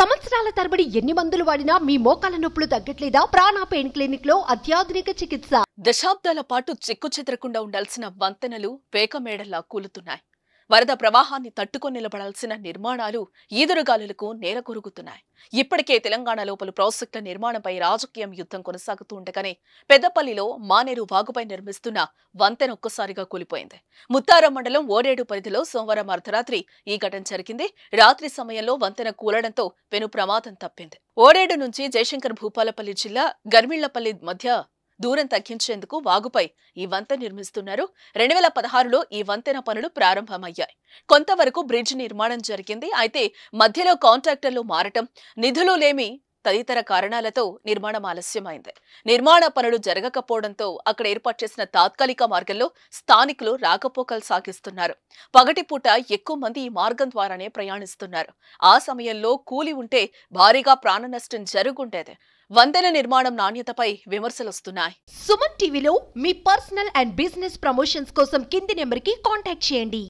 సంవత్సరాల తరబడి ఎన్ని మందులు వాడినా మీ మోకాల నొప్పులు తగ్గట్లేదా? ప్రాణ పెయిన్ క్లినిక్ లో అత్యాధునిక చికిత్స. దశాబ్దాల పాటు చెక్కుచెదరకుండా ఉండాల్సిన వంతెనలు పేకమేడల్లా కూలుతున్నాయి. వరద ప్రవాహాన్ని తట్టుకొని నిలబడాల్సిన నిర్మాణాలు ఈదురుగాలులకు నేలకొరుగుతున్నాయి. ఇప్పటికే తెలంగాణలో పలు ప్రాజెక్టుల నిర్మాణంపై రాజకీయం యుద్ధం కొనసాగుతూ ఉండగానే పెద్దపల్లిలో మానేరు వాగుపై నిర్మిస్తున్న వంతెన ఒక్కసారిగా కూలిపోయింది. ముత్తారం మండలం ఓడేడు పరిధిలో సోమవారం అర్ధరాత్రి ఈ ఘటన జరిగింది. రాత్రి సమయంలో వంతెన కూలడంతో పెను ప్రమాదం తప్పింది. ఓడేడు నుంచి జయశంకర్ భూపాలపల్లి జిల్లా గర్మిళ్లపల్లి మధ్య దూరం తగ్గించేందుకు వాగుపై ఈ వంతెన నిర్మిస్తున్నారు. 2016లో ఈ వంతెన పనులు ప్రారంభమయ్యాయి. కొంతవరకు బ్రిడ్జ్ నిర్మాణం జరిగింది. అయితే మధ్యలో కాంట్రాక్టర్లు మారటం, నిధులు లేమి తదితర కారణాలతో నిర్మాణం ఆలస్యమైంది. నిర్మాణ పనులు జరగకపోవడంతో అక్కడ ఏర్పాటు చేసిన తాత్కాలిక మార్గంలో స్థానికులు రాకపోకలు సాగిస్తున్నారు. పగటిపూట ఎక్కువ మంది ఈ మార్గం ద్వారానే ప్రయాణిస్తున్నారు. ఆ సమయంలో కూలి ఉంటే భారీగా ప్రాణ నష్టం జరుగుండేది. వంతెన నిర్మాణం నాణ్యతపై విమర్శలొస్తున్నాయి. సుమన్ టీవీలో మీ పర్సనల్ అండ్ బిజినెస్ ప్రమోషన్స్ కోసం కింది నెంబర్కి కాంటాక్ట్ చేయండి.